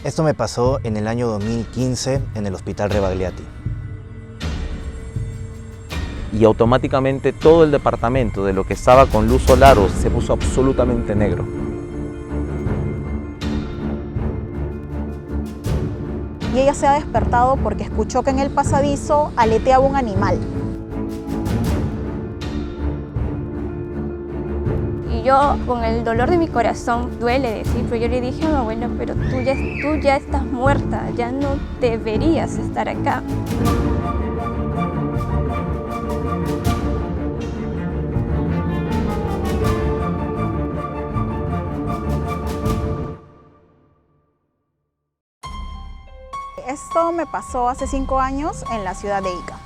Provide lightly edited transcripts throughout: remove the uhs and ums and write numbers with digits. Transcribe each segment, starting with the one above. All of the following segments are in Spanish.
Esto me pasó en el año 2015 en el Hospital Rebagliati. Y automáticamente todo el departamento de lo que estaba con luz solar se puso absolutamente negro. Y ella se ha despertado porque escuchó que en el pasadizo aleteaba un animal. Y yo, con el dolor de mi corazón, duele decir, pero yo le dije a mi abuela, pero tú ya estás muerta, ya no deberías estar acá. Esto me pasó hace 5 años en la ciudad de Ica.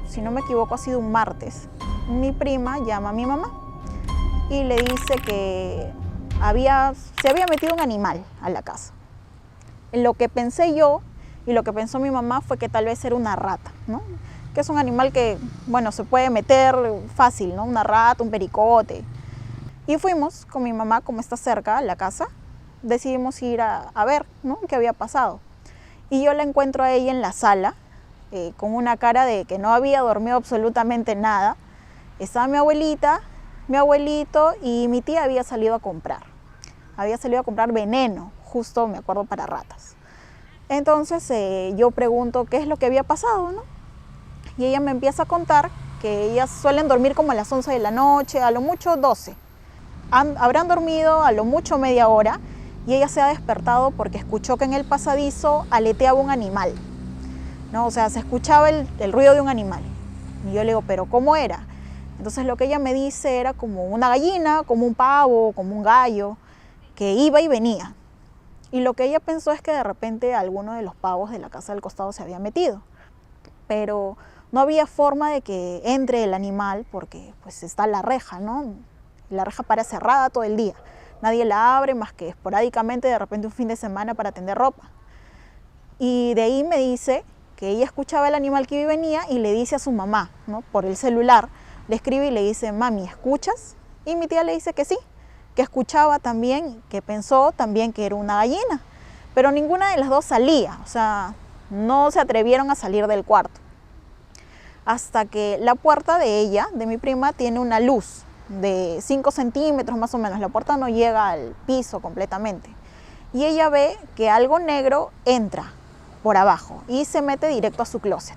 Si no me equivoco, ha sido un martes. Mi prima llama a mi mamá y le dice que se había metido un animal a la casa. Lo que pensé yo y lo que pensó mi mamá fue que tal vez era una rata, ¿no? Que es un animal que, bueno, se puede meter fácil, ¿no? Una rata, un pericote. Y fuimos con mi mamá, como está cerca la casa, decidimos ir a ver, ¿no?, qué había pasado. Y yo la encuentro a ella en la sala, con una cara de que no había dormido absolutamente nada. Estaba mi abuelita, mi abuelito y mi tía había salido a comprar. Había salido a comprar veneno, justo me acuerdo, para ratas. Entonces yo pregunto qué es lo que había pasado, ¿no? Y ella me empieza a contar que ellas suelen dormir como a las 11 de la noche, a lo mucho 12. Habrán dormido a lo mucho media hora y ella se ha despertado porque escuchó que en el pasadizo aleteaba un animal, ¿no? O sea, se escuchaba el ruido de un animal. Y yo le digo, ¿pero cómo era? Entonces lo que ella me dice era como una gallina, como un pavo, como un gallo, que iba y venía. Y lo que ella pensó es que de repente alguno de los pavos de la casa del costado se había metido. Pero no había forma de que entre el animal porque pues está la reja, ¿no? La reja para cerrada todo el día. Nadie la abre más que esporádicamente, de repente un fin de semana para tender ropa. Y de ahí me dice que ella escuchaba el animal que iba y venía y le dice a su mamá, ¿no?, por el celular, le escribe y le dice, mami, ¿escuchas? Y mi tía le dice que sí, que escuchaba también, que pensó también que era una gallina. Pero ninguna de las dos salía, o sea, no se atrevieron a salir del cuarto. Hasta que la puerta de ella, de mi prima, tiene una luz de 5 centímetros más o menos. La puerta no llega al piso completamente. Y ella ve que algo negro entra por abajo y se mete directo a su closet.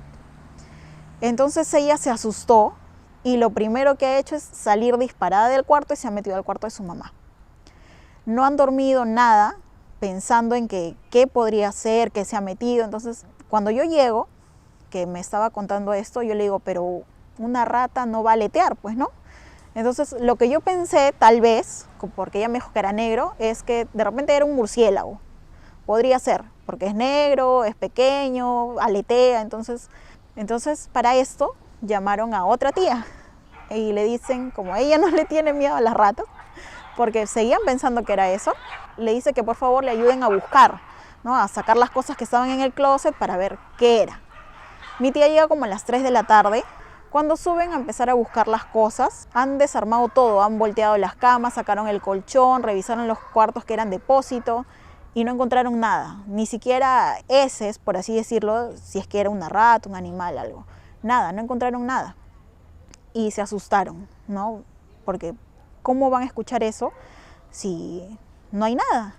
Entonces ella se asustó y lo primero que ha hecho es salir disparada del cuarto y se ha metido al cuarto de su mamá. No han dormido nada pensando en qué podría ser, qué se ha metido. Entonces cuando yo llego, que me estaba contando esto, yo le digo, pero una rata no va a aletear, pues, ¿no? Entonces lo que yo pensé, tal vez, porque ella me dijo que era negro, es que de repente era un murciélago. Podría ser, porque es negro, es pequeño, aletea. Entonces para esto llamaron a otra tía y le dicen, como ella no le tiene miedo a las ratas, porque seguían pensando que era eso, le dice que por favor le ayuden a buscar, ¿no?, a sacar las cosas que estaban en el closet para ver qué era. Mi tía llega como a las 3 de la tarde. Cuando suben a empezar a buscar las cosas, han desarmado todo, han volteado las camas, sacaron el colchón, revisaron los cuartos que eran depósito y no encontraron nada, ni siquiera heces, por así decirlo, si es que era una rata, un animal, algo. Nada, no encontraron nada. Y se asustaron, ¿no? Porque ¿cómo van a escuchar eso si no hay nada?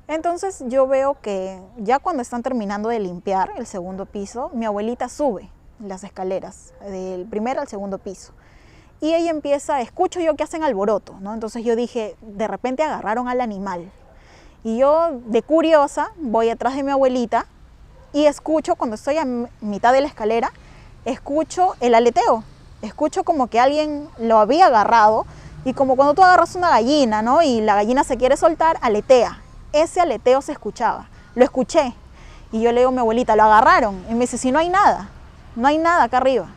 Entonces yo veo que ya cuando están terminando de limpiar el segundo piso, mi abuelita sube las escaleras del primer al segundo piso y ella empieza, escucho yo que hacen alboroto, ¿no? Entonces yo dije, de repente agarraron al animal. Y yo, de curiosa, voy atrás de mi abuelita y escucho, cuando estoy a mitad de la escalera, escucho el aleteo. Escucho como que alguien lo había agarrado y como cuando tú agarras una gallina, ¿no?, y la gallina se quiere soltar, aletea. Ese aleteo se escuchaba, lo escuché. Y yo le digo a mi abuelita, lo agarraron. Y me dice, si no hay nada acá arriba.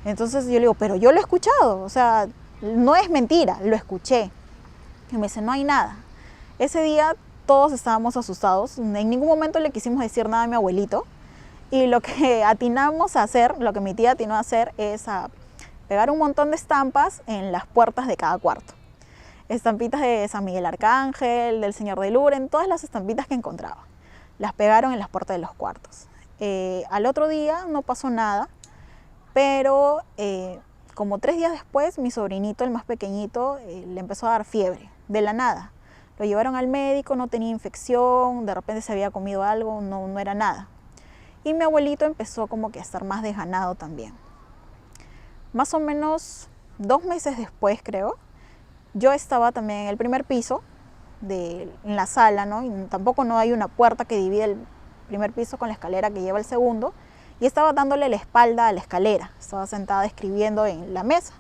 Entonces yo le digo, pero yo lo he escuchado, o sea, no es mentira, lo escuché. Y me dice, no hay nada. Ese día todos estábamos asustados, en ningún momento le quisimos decir nada a mi abuelito. Y lo que atinamos a hacer, lo que mi tía atinó a hacer es a pegar un montón de estampas en las puertas de cada cuarto. estampitas de San Miguel Arcángel, del Señor de Lourdes, todas las estampitas que encontraba. Las pegaron en las puertas de los cuartos. Al otro día no pasó nada, pero como 3 días después, mi sobrinito, el más pequeñito, le empezó a dar fiebre, de la nada. Lo llevaron al médico, no tenía infección, de repente se había comido algo, no era nada. Y mi abuelito empezó como que a estar más desganado también. Más o menos 2 meses después, creo, yo estaba también en el primer piso, en la sala, ¿no? Y tampoco no hay una puerta que divide el primer piso con la escalera que lleva al segundo, y estaba dándole la espalda a la escalera, estaba sentada escribiendo en la mesa,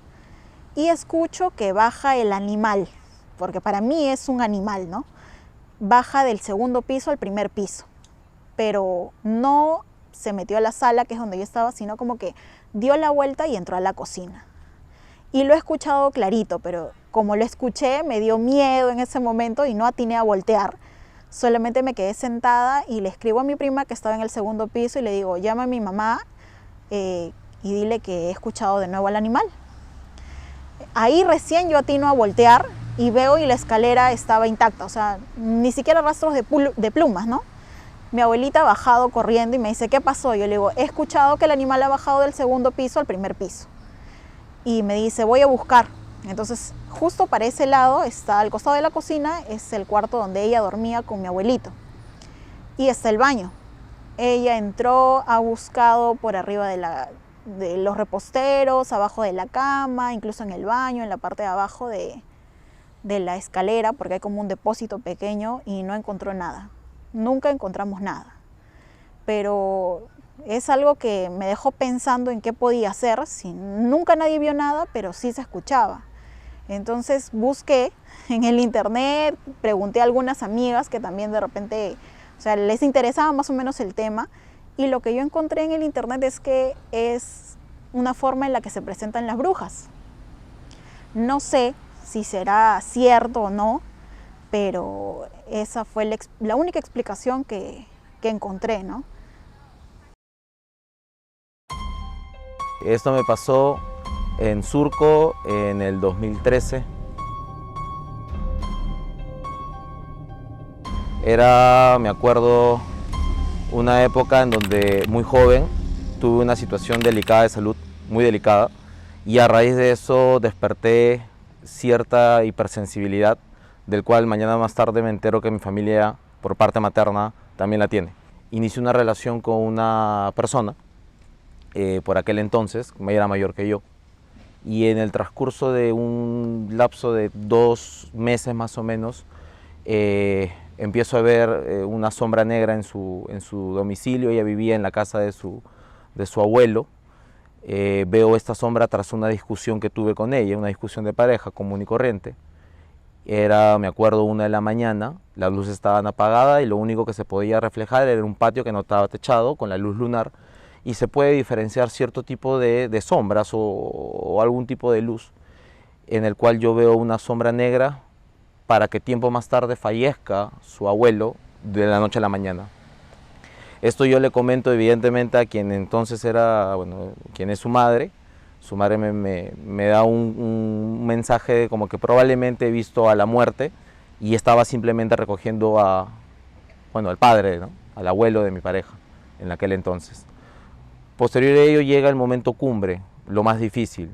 y escucho que baja el animal, porque para mí es un animal, ¿no? Baja del segundo piso al primer piso, pero no se metió a la sala, que es donde yo estaba, sino como que dio la vuelta y entró a la cocina. Y lo he escuchado clarito, pero como lo escuché me dio miedo en ese momento y no atiné a voltear. Solamente me quedé sentada y le escribo a mi prima que estaba en el segundo piso y le digo, llama a mi mamá y dile que he escuchado de nuevo al animal. Ahí recién yo atino a voltear y veo y la escalera estaba intacta, o sea, ni siquiera rastros de plumas, ¿no? Mi abuelita ha bajado corriendo y me dice, ¿qué pasó? Yo le digo, he escuchado que el animal ha bajado del segundo piso al primer piso. Y me dice, voy a buscar. Entonces, justo para ese lado, está al costado de la cocina, es el cuarto donde ella dormía con mi abuelito. Y está el baño. Ella entró, ha buscado por arriba de los reposteros, abajo de la cama, incluso en el baño, en la parte de abajo de la escalera, porque hay como un depósito pequeño y no encontró nada. Nunca encontramos nada. Pero es algo que me dejó pensando en qué podía hacer. Nunca nadie vio nada, pero sí se escuchaba. Entonces busqué en el internet, pregunté a algunas amigas que también de repente, o sea, les interesaba más o menos el tema, y lo que yo encontré en el internet es que es una forma en la que se presentan las brujas. No sé si será cierto o no, pero esa fue la única explicación que encontré, ¿no? Esto me pasó en Surco en el 2013. Era, me acuerdo, una época en donde muy joven tuve una situación delicada de salud, muy delicada, y a raíz de eso desperté cierta hipersensibilidad, del cual mañana más tarde me entero que mi familia, por parte materna, también la tiene. Inicié una relación con una persona, por aquel entonces, era mayor que yo, y en el transcurso de un lapso de 2 meses más o menos, empiezo a ver una sombra negra en su domicilio. Ella vivía en la casa de su abuelo. Veo esta sombra tras una discusión que tuve con ella, una discusión de pareja común y corriente. Era, me acuerdo, 1 de la mañana, las luces estaban apagadas y lo único que se podía reflejar era un patio que no estaba techado con la luz lunar, y se puede diferenciar cierto tipo de sombras o algún tipo de luz, en el cual yo veo una sombra negra para que tiempo más tarde fallezca su abuelo de la noche a la mañana. Esto yo le comento evidentemente a quien entonces era, bueno, quien es su madre. Su madre me da un mensaje como que probablemente he visto a la muerte y estaba simplemente recogiendo al padre, ¿no? Al abuelo de mi pareja en aquel entonces. Posterior a ello llega el momento cumbre, lo más difícil.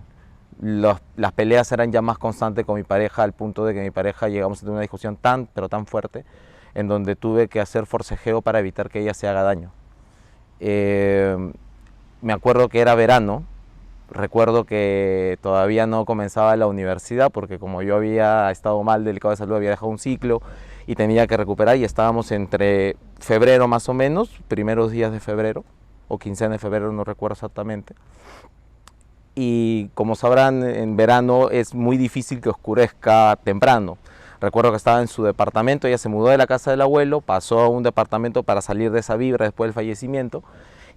Las peleas eran ya más constantes con mi pareja, al punto de que mi pareja llegamos a tener una discusión pero tan fuerte, en donde tuve que hacer forcejeo para evitar que ella se haga daño. Me acuerdo que era verano. Recuerdo que todavía no comenzaba la universidad porque como yo había estado mal, delicado de salud, había dejado un ciclo y tenía que recuperar, y estábamos entre febrero más o menos, primeros días de febrero o quincena de febrero, no recuerdo exactamente. Y como sabrán, en verano es muy difícil que oscurezca temprano. Recuerdo que estaba en su departamento, ella se mudó de la casa del abuelo, pasó a un departamento para salir de esa vibra después del fallecimiento,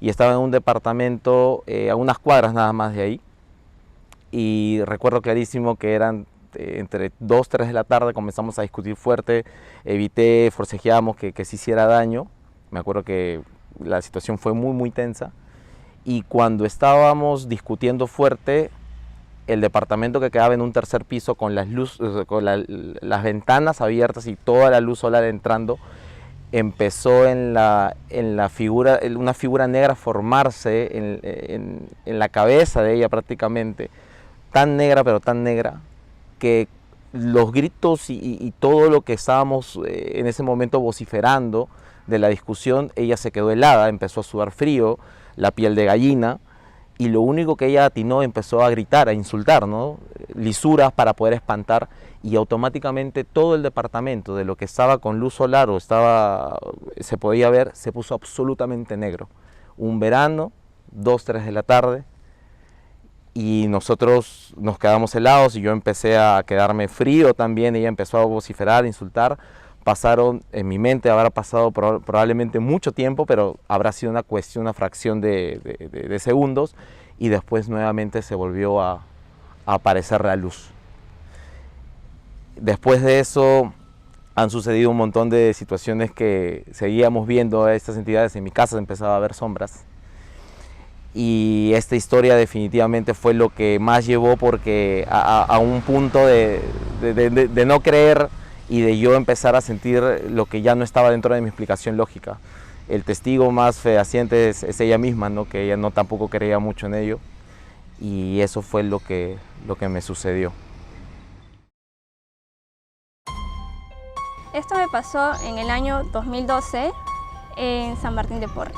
y estaba en un departamento a unas cuadras nada más de ahí. Y recuerdo clarísimo que eran entre 2, 3 de la tarde, comenzamos a discutir fuerte, forcejeamos que se hiciera daño. Me acuerdo que la situación fue muy tensa, y cuando estábamos discutiendo fuerte, el departamento que quedaba en un tercer piso con las luces, con las ventanas abiertas y toda la luz solar entrando, empezó en una figura negra a formarse en la cabeza de ella prácticamente, tan negra pero tan negra que los gritos y todo lo que estábamos en ese momento vociferando de la discusión, ella se quedó helada, empezó a sudar frío, la piel de gallina, y lo único que ella atinó, empezó a gritar, a insultar, ¿no? Lisuras para poder espantar, y automáticamente todo el departamento, de lo que estaba con luz solar o se podía ver, se puso absolutamente negro. Un verano, 2, 3 de la tarde, y nosotros nos quedamos helados y yo empecé a quedarme frío también. Ella empezó a vociferar, a insultar. Pasaron, en mi mente habrá pasado probablemente mucho tiempo, pero habrá sido una fracción de segundos, y después nuevamente se volvió a aparecer la luz. Después de eso han sucedido un montón de situaciones que seguíamos viendo a estas entidades. En mi casa empezaba a ver sombras. Y esta historia definitivamente fue lo que más llevó, porque a un punto de no creer y de yo empezar a sentir lo que ya no estaba dentro de mi explicación lógica. El testigo más fehaciente es ella misma, ¿no? Que ella no tampoco creía mucho en ello, y eso fue lo que me sucedió. Esto me pasó en el año 2012 en San Martín de Porres.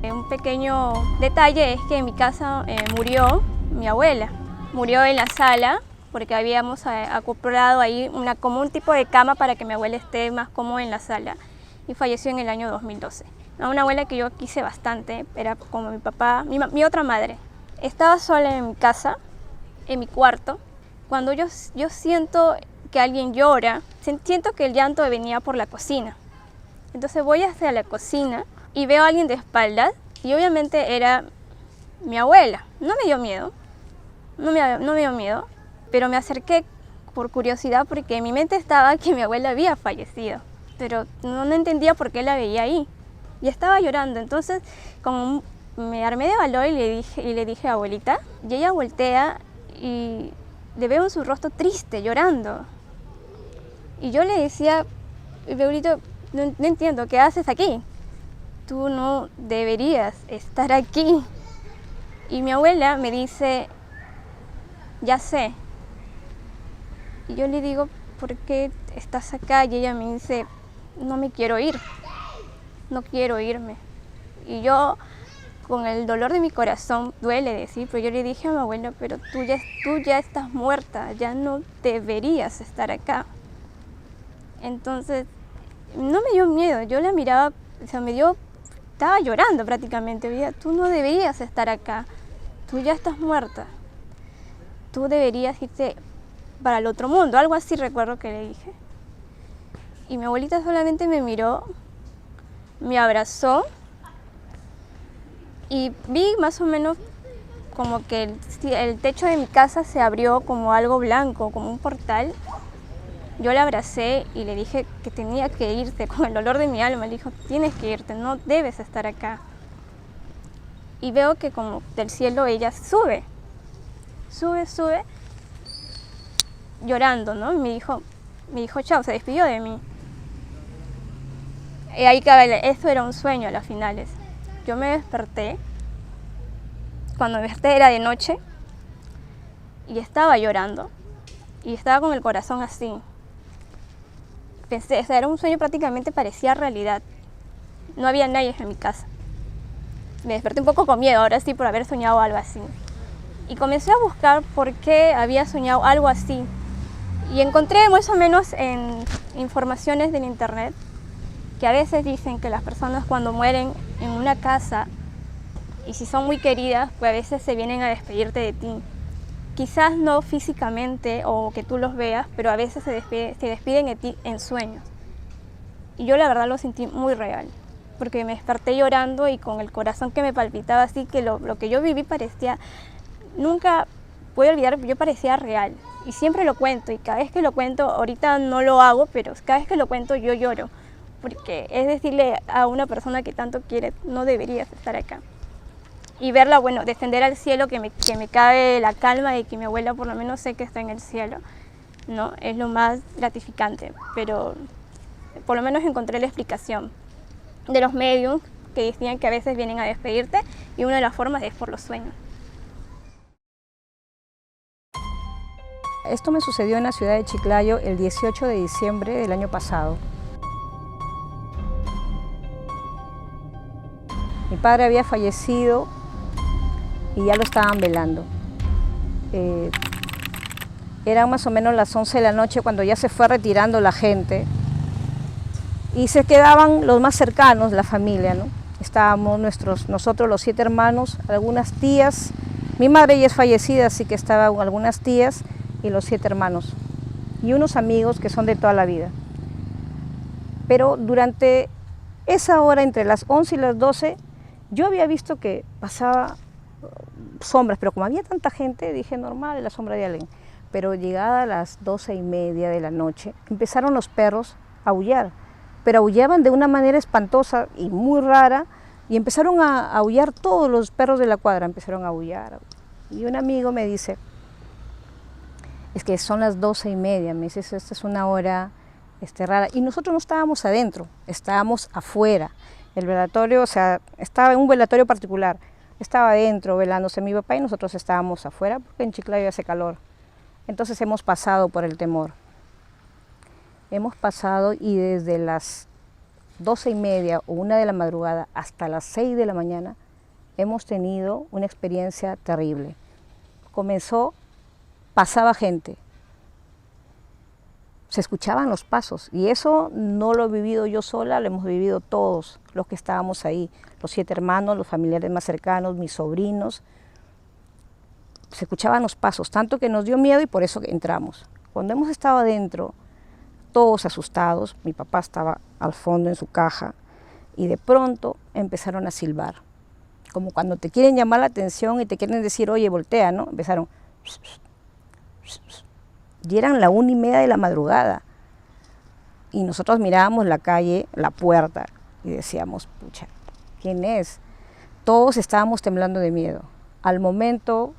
Un pequeño detalle es que en mi casa murió mi abuela. Murió en la sala porque habíamos acoplado ahí como un tipo de cama para que mi abuela esté más cómoda en la sala, y falleció en el año 2012. Una abuela que yo quise bastante, era como mi papá, mi otra madre. Estaba sola en mi casa, en mi cuarto, cuando yo siento que alguien llora, siento que el llanto venía por la cocina. Entonces voy hacia la cocina y veo a alguien de espaldas, y obviamente era mi abuela. No me dio miedo, no me dio miedo, pero me acerqué por curiosidad, porque en mi mente estaba que mi abuela había fallecido, pero no entendía por qué la veía ahí, y estaba llorando. Entonces como me armé de valor y le dije abuelita, y ella voltea y le veo en su rostro triste, llorando, y yo le decía, abuelita, no entiendo, ¿qué haces aquí? Tú no deberías estar aquí. Y mi abuela me dice, ya sé. Y yo le digo, ¿por qué estás acá? Y ella me dice, no me quiero ir, no quiero irme. Y yo, con el dolor de mi corazón, duele decir, pero yo le dije a mi abuela, pero tú ya estás muerta, ya no deberías estar acá. Entonces, no me dio miedo, yo la miraba, o sea, estaba llorando prácticamente. Tú no deberías estar acá, tú ya estás muerta, tú deberías irte para el otro mundo, algo así recuerdo que le dije. Y mi abuelita solamente me miró, me abrazó, y vi más o menos como que el techo de mi casa se abrió como algo blanco, como un portal. Yo la abracé y le dije que tenía que irse, con el dolor de mi alma. Le dijo, tienes que irte, no debes estar acá. Y veo que como del cielo ella sube, llorando, ¿no? Y me dijo chao, se despidió de mí. Y ahí eso era un sueño a las finales. Yo me desperté, cuando me desperté era de noche, y estaba llorando, y estaba con el corazón así. Pensé, o sea, era un sueño, prácticamente parecía realidad. No había nadie en mi casa. Me desperté un poco con miedo, ahora sí, por haber soñado algo así. Y comencé a buscar por qué había soñado algo así. Y encontré más o menos en informaciones del internet que a veces dicen que las personas cuando mueren en una casa, y si son muy queridas, pues a veces se vienen a despedirte de ti. Quizás no físicamente o que tú los veas, pero a veces se despiden de ti en sueños. Y yo la verdad lo sentí muy real, porque me desperté llorando y con el corazón que me palpitaba, así que lo que yo viví parecía, nunca puedo olvidar, yo parecía real. Y siempre lo cuento, y cada vez que lo cuento, ahorita no lo hago, pero cada vez que lo cuento yo lloro, porque es decirle a una persona que tanto quiere, no deberías estar acá. y verla, bueno, descender al cielo, que me cabe la calma de que mi abuela por lo menos sé que está en el cielo, ¿no? Es lo más gratificante, pero por lo menos encontré la explicación de los mediums que decían que a veces vienen a despedirte y una de las formas es por los sueños. Esto me sucedió en la ciudad de Chiclayo el 18 de diciembre del año pasado. Mi padre había fallecido y ya lo estaban velando. Eran más o menos las 11 de la noche cuando ya se fue retirando la gente y se quedaban los más cercanos, la familia, ¿no? Estábamos nosotros los 7 hermanos, algunas tías. Mi madre ya es fallecida, así que estaban algunas tías y los 7 hermanos y unos amigos que son de toda la vida. Pero durante esa hora, entre las 11 y las 12, yo había visto que pasaba sombras, pero como había tanta gente, dije normal, la sombra de alguien. Pero llegada a las 12:30 de la noche, empezaron los perros a aullar, pero aullaban de una manera espantosa y muy rara, y empezaron a aullar todos los perros de la cuadra, empezaron a aullar. Y un amigo me dice, es que son las 12:30, me dice, esta es una hora rara. Y nosotros no estábamos adentro, estábamos afuera. El velatorio, o sea, estaba en un velatorio particular. Estaba adentro velándose mi papá y nosotros estábamos afuera porque en Chiclayo hace calor. Entonces hemos pasado por el temor. Hemos pasado y desde las 12:30 o 1 de la madrugada hasta las 6 de la mañana hemos tenido una experiencia terrible. Pasaba gente, se escuchaban los pasos y eso no lo he vivido yo sola, lo hemos vivido todos los que estábamos ahí, los 7 hermanos, los familiares más cercanos, mis sobrinos. Se escuchaban los pasos, tanto que nos dio miedo y por eso entramos. Cuando hemos estado adentro, todos asustados, mi papá estaba al fondo en su caja y de pronto empezaron a silbar, como cuando te quieren llamar la atención y te quieren decir, oye, voltea, ¿no? Empezaron, y eran la 1:30 de la madrugada y nosotros mirábamos la calle, la puerta y decíamos, pucha, ¿quién es? Todos estábamos temblando de miedo. Al momento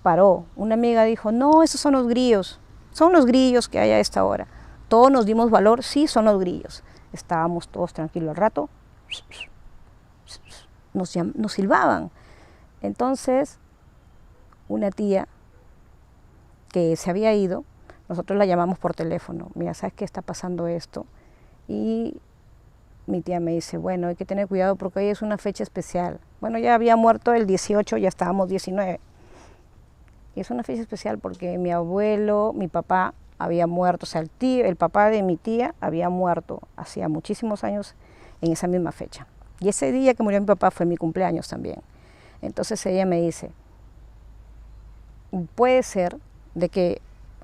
paró, una amiga dijo, no, esos son los grillos que hay a esta hora. Todos nos dimos valor, sí, son los grillos. Estábamos todos tranquilos. Al rato nos silbaban. Entonces, una tía que se había ido, nosotros la llamamos por teléfono. Mira, ¿sabes qué está pasando esto? Y mi tía me dice, bueno, hay que tener cuidado porque hoy es una fecha especial. Bueno, ya había muerto el 18, ya estábamos 19. Y es una fecha especial porque mi abuelo, mi papá, había muerto, o sea, el papá de mi tía había muerto hacía muchísimos años en esa misma fecha. Y ese día que murió mi papá fue mi cumpleaños también. Entonces ella me dice, puede ser de que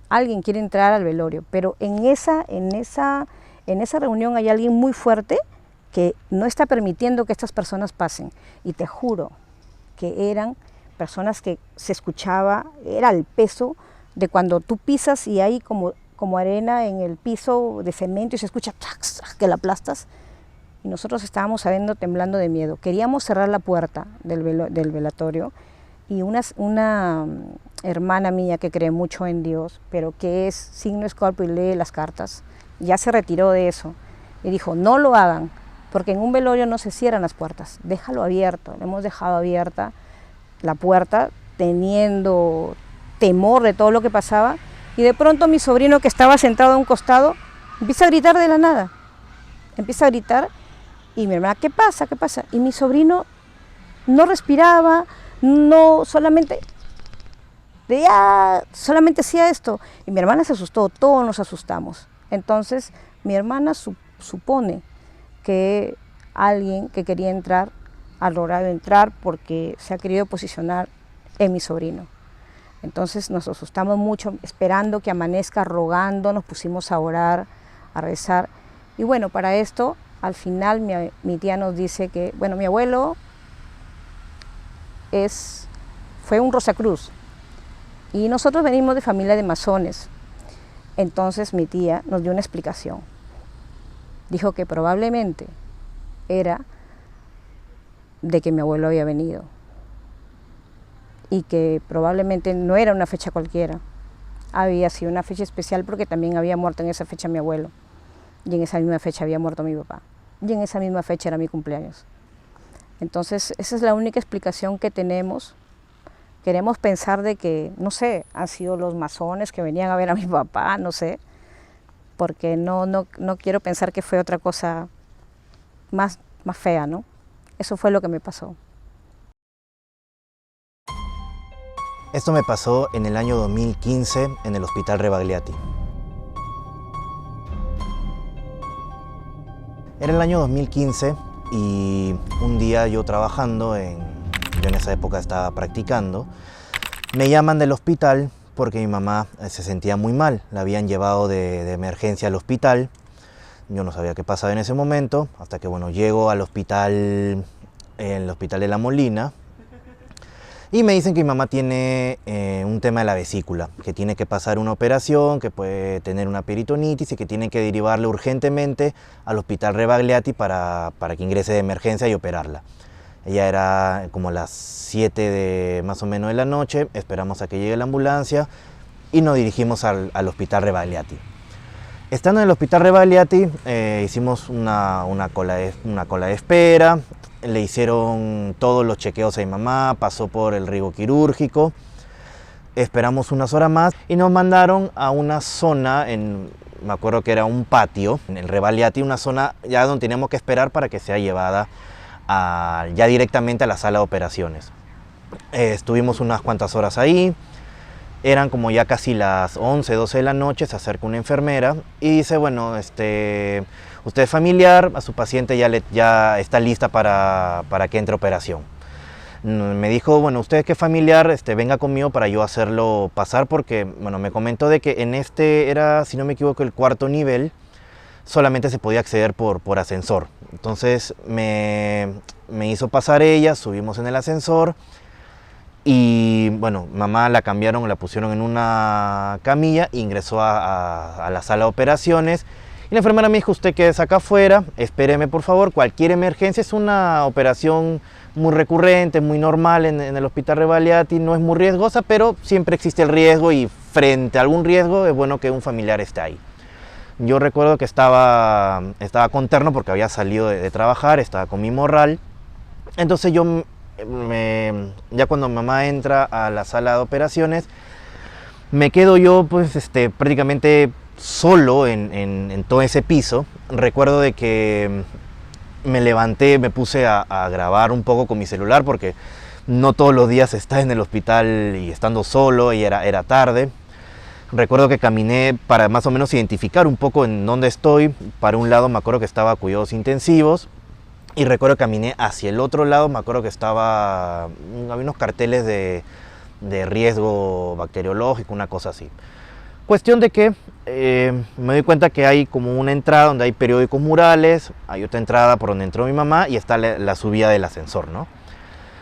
alguien quiere entrar al velorio, pero en esa reunión hay alguien muy fuerte que no está permitiendo que estas personas pasen. Y te juro que eran personas que se escuchaba, era el peso de cuando tú pisas y hay como arena en el piso de cemento y se escucha que la aplastas. Y nosotros estábamos adentro temblando de miedo. Queríamos cerrar la puerta del velatorio y una hermana mía que cree mucho en Dios, pero que es signo Escorpio y lee las cartas, ya se retiró de eso y dijo, no lo hagan, porque en un velorio no se cierran las puertas, déjalo abierto. Le hemos dejado abierta la puerta teniendo temor de todo lo que pasaba y de pronto mi sobrino que estaba sentado a un costado empieza a gritar de la nada, empieza a gritar y mi hermana, ¿qué pasa? ¿Qué pasa? Y mi sobrino no respiraba, no, solamente hacía esto. Y mi hermana se asustó, todos nos asustamos. Entonces mi hermana supone que alguien que quería entrar ha logrado entrar porque se ha querido posicionar en mi sobrino. Entonces nos asustamos mucho, esperando que amanezca, rogando, nos pusimos a orar, a rezar. Y bueno, para esto, al final mi tía nos dice que, bueno, mi abuelo fue un Rosacruz y nosotros venimos de familia de masones. Entonces mi tía nos dio una explicación. Dijo que probablemente era de que mi abuelo había venido y que probablemente no era una fecha cualquiera. Había sido una fecha especial porque también había muerto en esa fecha mi abuelo, y en esa misma fecha había muerto mi papá, y en esa misma fecha era mi cumpleaños. Entonces, esa es la única explicación que tenemos. Queremos pensar de que, no sé, han sido los masones que venían a ver a mi papá, no sé, porque no quiero pensar que fue otra cosa más fea, ¿no? Eso fue lo que me pasó. Esto me pasó en el año 2015 en el Hospital Rebagliati. Era el año 2015 y un día yo trabajando, yo en esa época estaba practicando, me llaman del hospital porque mi mamá se sentía muy mal. La habían llevado de emergencia al hospital. Yo no sabía qué pasaba en ese momento, hasta que bueno, llego al hospital, el Hospital de La Molina, y me dicen que mi mamá tiene un tema de la vesícula, que tiene que pasar una operación, que puede tener una peritonitis y que tienen que derivarle urgentemente al Hospital Rebagliati para que ingrese de emergencia y operarla. Ella era como las 7 más o menos de la noche, esperamos a que llegue la ambulancia y nos dirigimos al Hospital Rebagliati. Estando en el Hospital Rebagliati hicimos una cola de espera. Le hicieron todos los chequeos a mi mamá, pasó por el riego quirúrgico, esperamos unas horas más y nos mandaron a una zona, me acuerdo que era un patio, en el Rebagliati, una zona ya donde teníamos que esperar para que sea llevada ya directamente a la sala de operaciones. Estuvimos unas cuantas horas ahí, eran como ya casi las 11, 12 de la noche, se acerca una enfermera y dice, bueno, usted es familiar, a su paciente ya está lista para que entre a operación. Me dijo, bueno, usted que es familiar, venga conmigo para yo hacerlo pasar, porque bueno, me comentó de que en era, si no me equivoco, el 4.º nivel, solamente se podía acceder por ascensor. Entonces me hizo pasar ella, subimos en el ascensor y bueno, mamá la cambiaron, la pusieron en una camilla, ingresó a la sala de operaciones. Y la enfermera me dijo, usted quédese acá afuera, espéreme por favor, cualquier emergencia, es una operación muy recurrente, muy normal en el Hospital Rebagliati, no es muy riesgosa, pero siempre existe el riesgo y frente a algún riesgo es bueno que un familiar esté ahí. Yo recuerdo que estaba con terno porque había salido de trabajar, estaba con mi morral, entonces ya cuando mamá entra a la sala de operaciones, me quedo yo pues prácticamente solo en todo ese piso. Recuerdo de que me levanté, me puse a grabar un poco con mi celular porque no todos los días está en el hospital y estando solo y era tarde. Recuerdo que caminé para más o menos identificar un poco en dónde estoy. Para un lado me acuerdo que estaba cuidados intensivos y recuerdo que caminé hacia el otro lado, me acuerdo que había unos carteles de riesgo bacteriológico, una cosa así. Cuestión de que me doy cuenta que hay como una entrada donde hay periódicos murales, hay otra entrada por donde entró mi mamá y está la subida del ascensor, ¿no?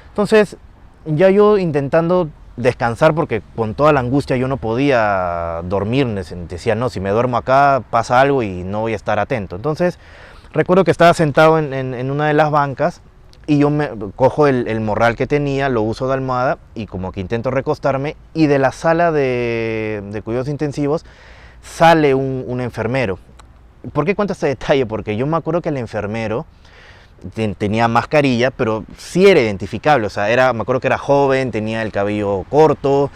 Entonces, ya yo intentando descansar porque con toda la angustia yo no podía dormir, decía, no, si me duermo acá pasa algo y no voy a estar atento. Entonces, recuerdo que estaba sentado en una de las bancas y yo cojo el morral que tenía, lo uso de almohada y como que intento recostarme y de la sala de cuidados intensivos sale un enfermero. ¿Por qué cuento este detalle? Porque yo me acuerdo que el enfermero tenía mascarilla, pero sí era identificable, o sea, me acuerdo que era joven, tenía el cabello corto,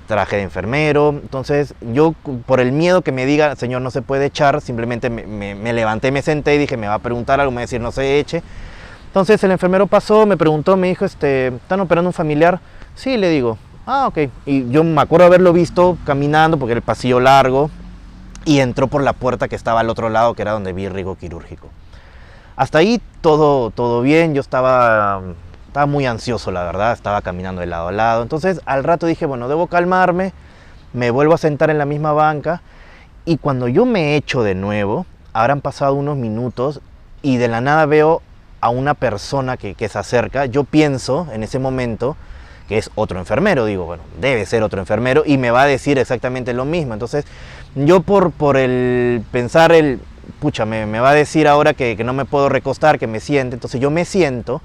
traje de enfermero. Entonces yo, por el miedo que me diga, señor, no se puede echar, simplemente me levanté, me senté y dije, me va a preguntar algo, me va a decir, no se eche. Entonces el enfermero pasó, me preguntó, me dijo, ¿están operando un familiar? Sí, le digo, ah, ok. Y yo me acuerdo haberlo visto caminando, porque era el pasillo largo, y entró por la puerta que estaba al otro lado, que era donde vi el riego quirúrgico. Hasta ahí todo bien, yo estaba muy ansioso, la verdad, estaba caminando de lado a lado. Entonces al rato dije, bueno, debo calmarme, me vuelvo a sentar en la misma banca, y cuando yo me echo de nuevo, habrán pasado unos minutos, y de la nada veo a una persona que se acerca. Yo pienso en ese momento que es otro enfermero, digo, bueno, debe ser otro enfermero y me va a decir exactamente lo mismo. Entonces yo por el pensar pucha, me va a decir ahora que no me puedo recostar, que me siente. Entonces yo me siento,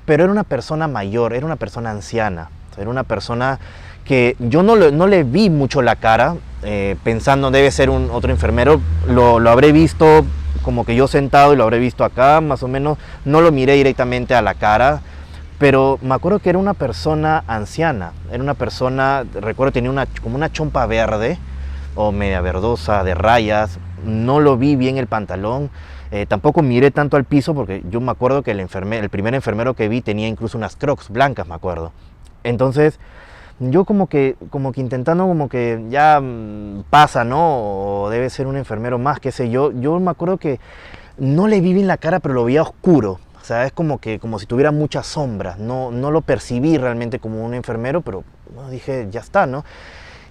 pero era una persona mayor, era una persona anciana. Era una persona que yo no le vi mucho la cara, pensando debe ser otro enfermero. Lo habré visto como que yo sentado y lo habré visto acá, más o menos. No lo miré directamente a la cara, pero me acuerdo que era una persona anciana. Era una persona, recuerdo, tenía como una chompa verde o media verdosa de rayas. No lo vi bien el pantalón. Tampoco miré tanto al piso porque yo me acuerdo que el primer enfermero que vi tenía incluso unas Crocs blancas, me acuerdo. Entonces yo como que intentando como que ya pasa, ¿no? O debe ser un enfermero más, qué sé yo. Yo me acuerdo que no le vi bien la cara, pero lo veía oscuro. O sea, es como si tuviera muchas sombras. No lo percibí realmente como un enfermero, pero bueno, dije, ya está, ¿no?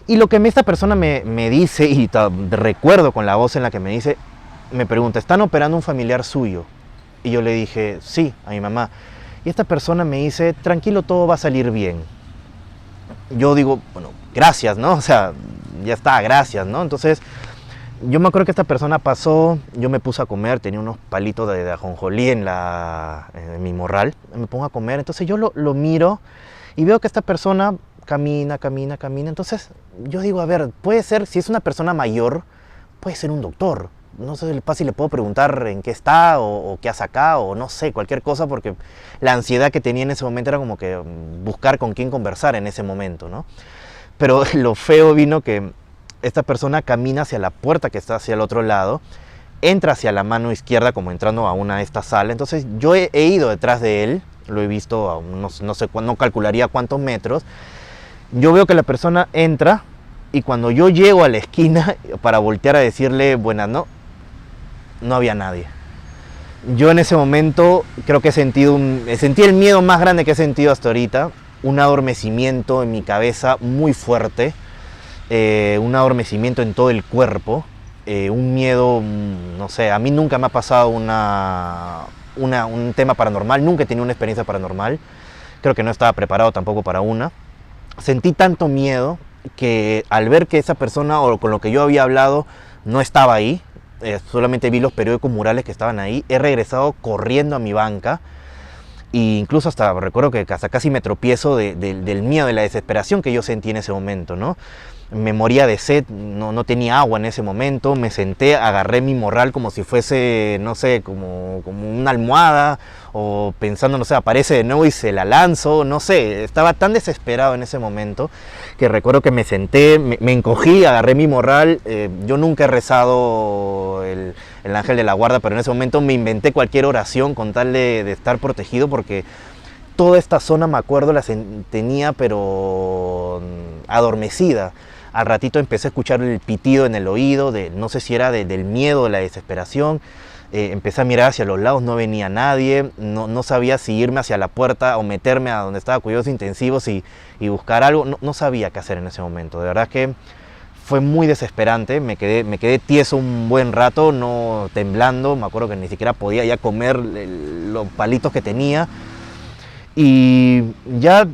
Y lo que esta persona me dice, y recuerdo con la voz en la que me dice, me pregunta, ¿están operando un familiar suyo? Y yo le dije, sí, a mi mamá. Y esta persona me dice, tranquilo, todo va a salir bien. Yo digo, bueno, gracias, ¿no? O sea, ya está, gracias, ¿no? Entonces, yo me acuerdo que esta persona pasó, yo me puse a comer, tenía unos palitos de ajonjolí en mi morral, me pongo a comer, entonces yo lo miro y veo que esta persona camina, entonces yo digo, a ver, puede ser, si es una persona mayor, puede ser un doctor. No sé si le puedo preguntar en qué está o qué hace acá o no sé, cualquier cosa, porque la ansiedad que tenía en ese momento era como que buscar con quién conversar en ese momento, ¿no? Pero lo feo vino que esta persona camina hacia la puerta que está hacia el otro lado, entra hacia la mano izquierda como entrando a una de estas salas. Entonces yo he ido detrás de él, lo he visto a no sé, no calcularía cuántos metros. Yo veo que la persona entra y cuando yo llego a la esquina para voltear a decirle buenas, no había nadie. Yo en ese momento creo que sentí el miedo más grande que he sentido hasta ahorita, un adormecimiento en mi cabeza muy fuerte, un adormecimiento en todo el cuerpo, un miedo, no sé, a mí nunca me ha pasado un tema paranormal, nunca he tenido una experiencia paranormal, creo que no estaba preparado tampoco para una. Sentí tanto miedo que al ver que esa persona o con lo que yo había hablado no estaba ahí, solamente vi los periódicos murales que estaban ahí, he regresado corriendo a mi banca e incluso hasta recuerdo que hasta casi me tropiezo del miedo, de la desesperación que yo sentí en ese momento, ¿no? Me moría de sed, no tenía agua en ese momento, me senté, agarré mi morral como si fuese, no sé, como una almohada, o pensando, no sé, aparece de nuevo y se la lanzo, no sé, estaba tan desesperado en ese momento que recuerdo que me senté, me encogí, agarré mi morral. Yo nunca he rezado el ángel de la guarda, pero en ese momento me inventé cualquier oración con tal de estar protegido, porque toda esta zona, me acuerdo, tenía pero adormecida. Al ratito empecé a escuchar el pitido en el oído, no sé si era del miedo, de la desesperación. Empecé a mirar hacia los lados, no venía nadie, no sabía si irme hacia la puerta o meterme a donde estaba cuidados intensivos y buscar algo. No sabía qué hacer en ese momento, de verdad que fue muy desesperante, me quedé tieso un buen rato, no temblando, me acuerdo que ni siquiera podía ya comer los palitos que tenía. Y ya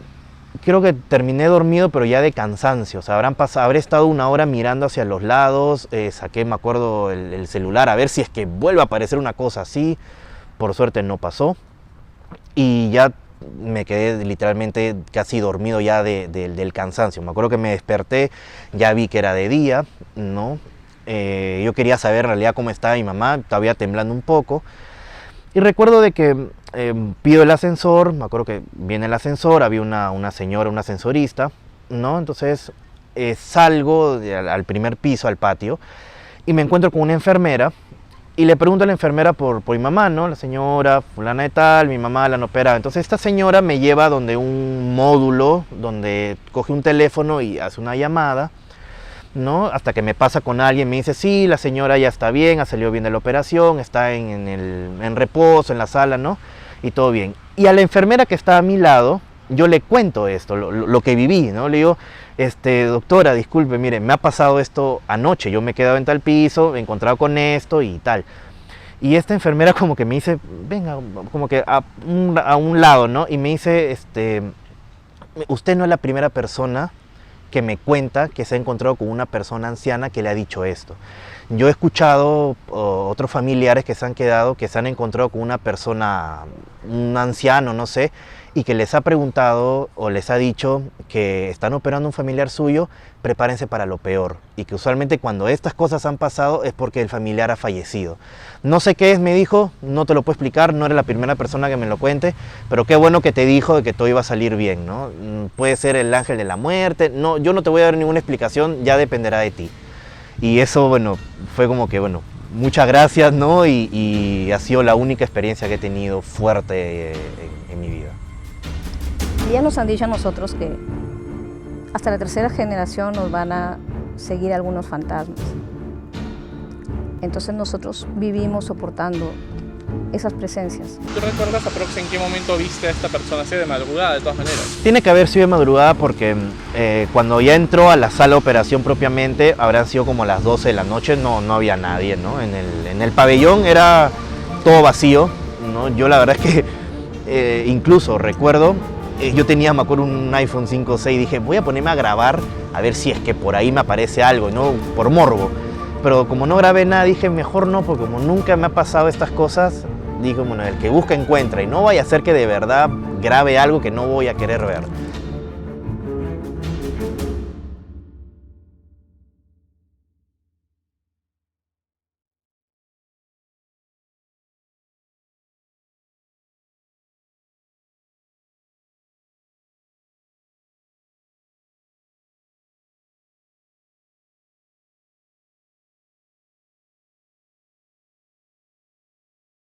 creo que terminé dormido, pero ya de cansancio. O sea, habré estado una hora mirando hacia los lados, saqué, me acuerdo, el celular a ver si es que vuelve a aparecer una cosa así. Por suerte no pasó. Y ya me quedé literalmente casi dormido ya del cansancio. Me acuerdo que me desperté, ya vi que era de día, ¿no? Yo quería saber en realidad cómo estaba mi mamá, todavía temblando un poco. Y recuerdo de que pido el ascensor, me acuerdo que viene el ascensor, había una señora, una ascensorista, ¿no? Entonces salgo al primer piso, al patio, y me encuentro con una enfermera, y le pregunto a la enfermera por mi mamá, ¿no? La señora fulana de tal, mi mamá la han operado. Entonces esta señora me lleva donde un módulo, donde coge un teléfono y hace una llamada, ¿no? Hasta que me pasa con alguien, me dice, sí, la señora ya está bien, ha salido bien de la operación, está en reposo, en la sala, ¿no? Y todo bien. Y a la enfermera que está a mi lado, yo le cuento esto, lo que viví, ¿no? Le digo, doctora, disculpe, mire, me ha pasado esto anoche, yo me he quedado en tal piso, me he encontrado con esto y tal. Y esta enfermera como que me dice, venga, como que a un lado, ¿no? Y me dice, usted no es la primera persona que me cuenta que se ha encontrado con una persona anciana que le ha dicho esto. Yo he escuchado otros familiares que se han quedado, que se han encontrado con una persona, un anciano, no sé, y que les ha preguntado o les ha dicho que están operando un familiar suyo, prepárense para lo peor. Y que usualmente cuando estas cosas han pasado es porque el familiar ha fallecido. No sé qué es, me dijo, no te lo puedo explicar, no eres la primera persona que me lo cuente, pero qué bueno que te dijo de que todo iba a salir bien, ¿no? Puede ser el ángel de la muerte, no, yo no te voy a dar ninguna explicación, ya dependerá de ti. Y eso, bueno, fue como que, bueno, muchas gracias, ¿no? Y ha sido la única experiencia que he tenido fuerte en mi vida. Y ya nos han dicho a nosotros que hasta la tercera generación nos van a seguir algunos fantasmas. Entonces nosotros vivimos soportando esas presencias. ¿Tú recuerdas aprox en qué momento viste a esta persona? Así de madrugada, de todas maneras. Tiene que haber sido de madrugada porque cuando ya entró a la sala de operación propiamente, habrán sido como las 12 de la noche, no había nadie, ¿no? En el pabellón era todo vacío, ¿no? Yo la verdad es que incluso recuerdo, yo tenía, me acuerdo, un iPhone 5 o 6, dije, voy a ponerme a grabar a ver si es que por ahí me aparece algo, ¿no? Por morbo. Pero como no grabé nada, dije, mejor no, porque como nunca me ha pasado estas cosas, dije, bueno, el que busca encuentra, y no vaya a ser que de verdad grabe algo que no voy a querer ver.